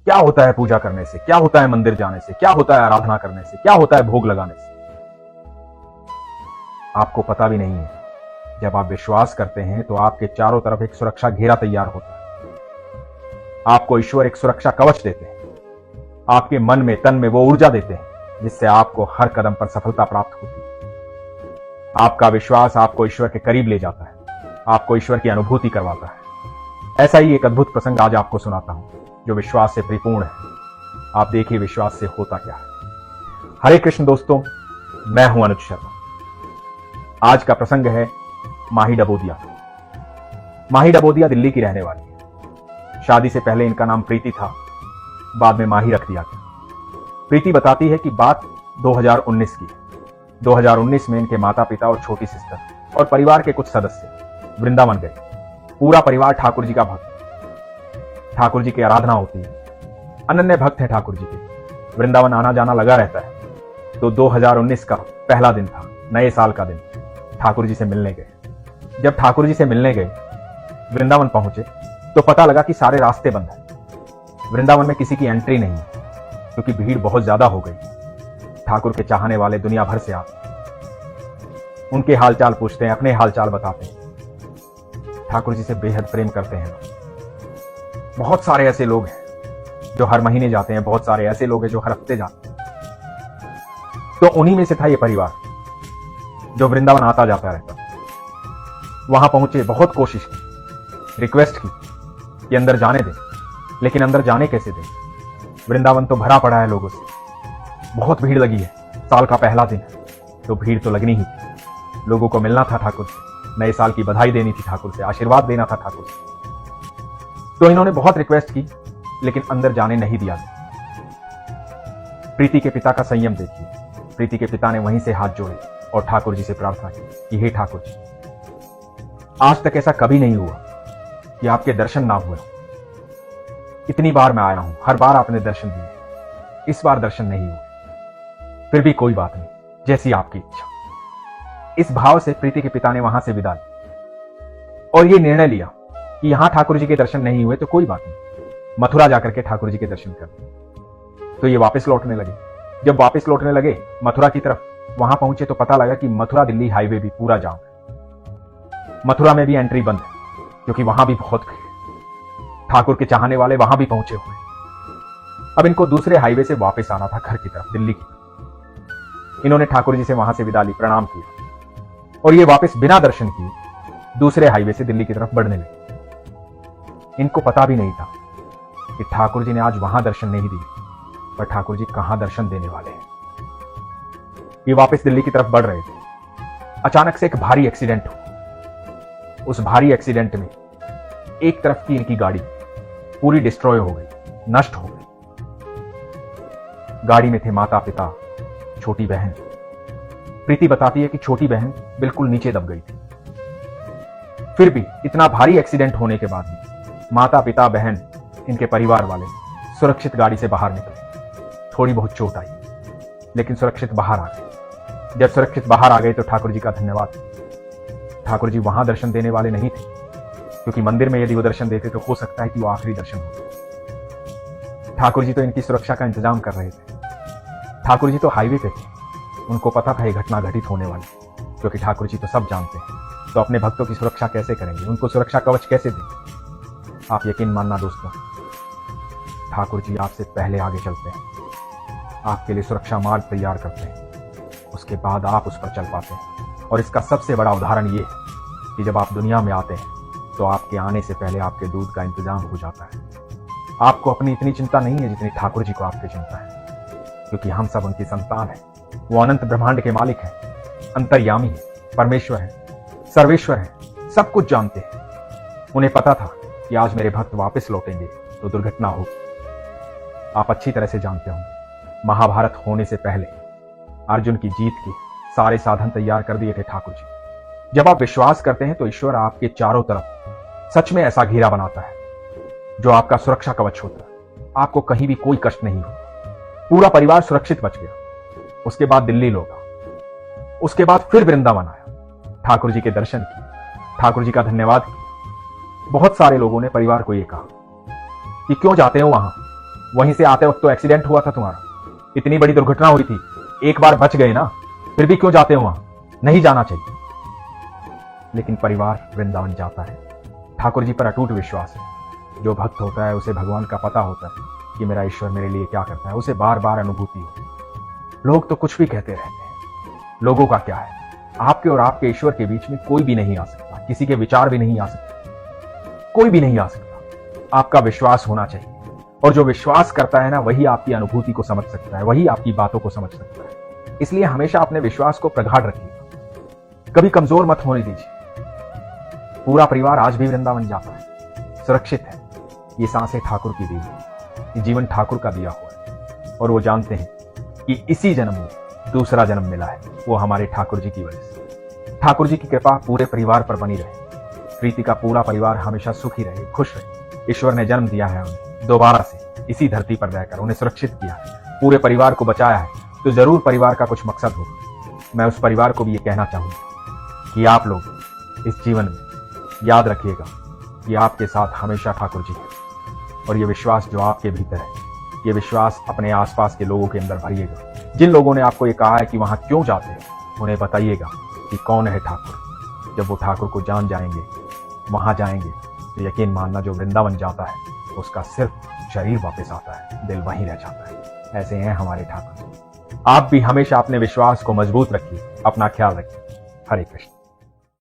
क्या होता है पूजा करने से, क्या होता है मंदिर जाने से, क्या होता है आराधना करने से, क्या होता है भोग लगाने से। आपको पता भी नहीं है। जब आप विश्वास करते हैं तो आपके चारों तरफ एक सुरक्षा घेरा तैयार होता है। आपको ईश्वर एक सुरक्षा कवच देते हैं। आपके मन में, तन में वो ऊर्जा देते हैं जिससे आपको हर कदम पर सफलता प्राप्त होती है। आपका विश्वास आपको ईश्वर के करीब ले जाता है, आपको ईश्वर की अनुभूति करवाता है। ऐसा ही एक अद्भुत प्रसंग आज आपको सुनाता हूं जो विश्वास से परिपूर्ण है। आप देखिए विश्वास से होता क्या है। हरे कृष्ण दोस्तों, मैं हूं अनुज शर्मा। आज का प्रसंग है माही डबोदिया। माही डबोदिया दिल्ली की रहने वाली है। शादी से पहले इनका नाम प्रीति था, बाद में माही रख दिया गया। प्रीति बताती है कि बात 2019 की है। 2019 में इनके माता पिता और छोटी सिस्टर और परिवार के कुछ सदस्य वृंदावन गए। पूरा परिवार ठाकुर जी का भक्त। ठाकुर जी की आराधना होती है, अनन्य भक्त है ठाकुर जी के। वृंदावन आना जाना लगा रहता है। तो 2019 का पहला दिन था, नए साल का दिन। ठाकुर जी से मिलने गए। जब ठाकुर जी से मिलने गए, वृंदावन पहुंचे तो पता लगा कि सारे रास्ते बंद हैं। वृंदावन में किसी की एंट्री नहीं है क्योंकि भीड़ बहुत ज्यादा हो गई। ठाकुर के चाहने वाले दुनिया भर से आते, उनके हालचाल पूछते हैं, अपने हालचाल बताते हैं। ठाकुर जी से बेहद प्रेम करते हैं लोग। बहुत सारे ऐसे लोग हैं जो हर महीने जाते हैं, बहुत सारे ऐसे लोग हैं जो हर हफ्ते जाते हैं। तो उन्हीं में से था ये परिवार जो वृंदावन आता जाता रहता। वहां पहुंचे, बहुत कोशिश की, रिक्वेस्ट की कि अंदर जाने दें, लेकिन अंदर जाने कैसे दें। वृंदावन तो भरा पड़ा है लोगों से, बहुत भीड़ लगी है। साल का पहला दिन है तो भीड़ तो लगनी ही थी। लोगों को मिलना था ठाकुर से, नए साल की बधाई देनी थी ठाकुर से, आशीर्वाद देना था ठाकुर से। तो इन्होंने बहुत रिक्वेस्ट की लेकिन अंदर जाने नहीं दिया। प्रीति के पिता का संयम देखिए। प्रीति के पिता ने वहीं से हाथ जोड़े और ठाकुर जी से प्रार्थना की कि हे ठाकुर जी, आज तक ऐसा कभी नहीं हुआ कि आपके दर्शन ना हुए। इतनी बार मैं आया हूं, हर बार आपने दर्शन दिए, इस बार दर्शन नहीं हुए। फिर भी कोई बात नहीं, जैसी आपकी इच्छा। इस भाव से प्रीति के पिता ने वहां से विदा ली और ये निर्णय लिया कि यहां ठाकुर जी के दर्शन नहीं हुए तो कोई बात नहीं, मथुरा जाकर के ठाकुर जी के दर्शन कर। तो ये वापस लौटने लगे। जब वापस लौटने लगे मथुरा की तरफ, वहां पहुंचे तो पता लगा कि मथुरा दिल्ली हाईवे भी पूरा जाम है। मथुरा में भी एंट्री बंद है क्योंकि वहां भी बहुत भीड़ है। ठाकुर के चाहने वाले वहां भी पहुंचे हुए। अब इनको दूसरे हाईवे से वापस आना था घर की तरफ, दिल्ली की तरफ। इन्होंने ठाकुर जी से वहां से विदा ली, प्रणाम किया और ये वापस बिना दर्शन किए दूसरे हाईवे से दिल्ली की तरफ बढ़ने लगे। इनको पता भी नहीं था कि ठाकुर जी ने आज वहां दर्शन नहीं दिए, पर ठाकुर जी कहां दर्शन देने वाले हैं। ये वापस दिल्ली की तरफ बढ़ रहे थे। अचानक से एक भारी एक्सीडेंट हुआ। उस भारी एक्सीडेंट में एक तरफ की इनकी गाड़ी पूरी डिस्ट्रॉय हो गई, नष्ट हो गई। गाड़ी में थे माता पिता, छोटी बहन। प्रीति बताती है कि छोटी बहन बिल्कुल नीचे दब गई थी। फिर भी इतना भारी एक्सीडेंट होने के बाद भी माता पिता, बहन, इनके परिवार वाले सुरक्षित गाड़ी से बाहर निकले। थोड़ी बहुत चोट आई लेकिन सुरक्षित बाहर आ गए। जब सुरक्षित बाहर आ गए तो ठाकुर जी का धन्यवाद। ठाकुर जी वहां दर्शन देने वाले नहीं थे क्योंकि मंदिर में यदि वो दर्शन देते तो हो सकता है कि वो आखिरी दर्शन हो। ठाकुर जी तो इनकी सुरक्षा का इंतजाम कर रहे थे। ठाकुर जी तो हाईवे पे थे। उनको पता था ये घटना घटित होने वाली, क्योंकि ठाकुर जी तो सब जानते हैं। तो अपने भक्तों की सुरक्षा कैसे करेंगे, उनको सुरक्षा कवच कैसे देंगे। आप यकीन मानना दोस्तों, ठाकुर जी आपसे पहले आगे चलते हैं, आपके लिए सुरक्षा मार्ग तैयार करते हैं, उसके बाद आप उस पर चल पाते हैं। और इसका सबसे बड़ा उदाहरण ये है कि जब आप दुनिया में आते हैं तो आपके आने से पहले आपके दूध का इंतजाम हो जाता है। आपको अपनी इतनी चिंता नहीं है जितनी ठाकुर जी को आपकी चिंता है, क्योंकि हम सब उनकी संतान हैं। वो अनंत ब्रह्मांड के मालिक हैं, अंतर्यामी है, परमेश्वर है, सर्वेश्वर है, सब कुछ जानते हैं। उन्हें पता था कि आज मेरे भक्त वापस लौटेंगे तो दुर्घटना होगी। आप अच्छी तरह से जानते होंगे, महाभारत होने से पहले अर्जुन की जीत के सारे साधन तैयार कर दिए थे ठाकुर जी। जब आप विश्वास करते हैं तो ईश्वर आपके चारों तरफ सच में ऐसा घेरा बनाता है जो आपका सुरक्षा कवच होता है। आपको कहीं भी कोई कष्ट नहीं होता। पूरा परिवार सुरक्षित बच गया। उसके बाद दिल्ली लौटा, उसके बाद फिर वृंदावन आया, ठाकुर जी के दर्शन किए, ठाकुर जी का धन्यवाद किया। बहुत सारे लोगों ने परिवार को यह कहा कि क्यों जाते हो वहां, वहीं से आते वक्त तो एक्सीडेंट हुआ था तुम्हारा, इतनी बड़ी दुर्घटना हुई थी, एक बार बच गए ना, फिर भी क्यों जाते हो वहां? नहीं जाना चाहिए। लेकिन परिवार वृंदावन जाता है। ठाकुर जी पर अटूट विश्वास है। जो भक्त होता है उसे भगवान का पता होता है कि मेरा ईश्वर मेरे लिए क्या करता है, उसे बार बार अनुभूति होती है। लोग तो कुछ भी कहते रहते हैं, लोगों का क्या है? आपके और आपके ईश्वर के बीच में कोई भी नहीं आ सकता, किसी के विचार भी नहीं आ सकते, कोई भी नहीं आ सकता। आपका विश्वास होना चाहिए, और जो विश्वास करता है ना, वही आपकी अनुभूति को समझ सकता है, वही आपकी बातों को समझ सकता है। इसलिए हमेशा अपने विश्वास को प्रगाढ़ रखिए, कभी कमजोर मत होने दीजिए। पूरा परिवार आज भी वृंदावन जाता है, सुरक्षित है। ये सांसें ठाकुर की दी हुई, ये जीवन ठाकुर का दिया हुआ है, और वो जानते हैं कि इसी जन्म में दूसरा जन्म मिला है, वो हमारे ठाकुर जी की वजह से। ठाकुर जी की कृपा पूरे परिवार पर बनी रहे। प्रीति का पूरा परिवार हमेशा सुखी रहे, खुश रहे। ईश्वर ने जन्म दिया है उन्हें दोबारा से इसी धरती पर रहकर, उन्हें सुरक्षित किया है, पूरे परिवार को बचाया है, तो जरूर परिवार का कुछ मकसद होगा। मैं उस परिवार को भी ये कहना चाहूंगा कि आप लोग इस जीवन में याद रखिएगा कि आपके साथ हमेशा ठाकुर जी है, और ये विश्वास जो आपके भीतर है, ये विश्वास अपने आसपास के लोगों के अंदर भरिएगा। जिन लोगों ने आपको ये कहा है कि वहां क्यों जाते हैं, उन्हें बताइएगा कि कौन है ठाकुर। जब वो ठाकुर को जान जाएंगे, वहां जाएंगे, तो यकीन मानना जो वृंदावन जाता है उसका सिर्फ शरीर वापस आता है, दिल वहीं रह जाता है। ऐसे हैं हमारे ठाकुर। आप भी हमेशा अपने विश्वास को मजबूत रखिए, अपना ख्याल रखिए। हरे कृष्ण।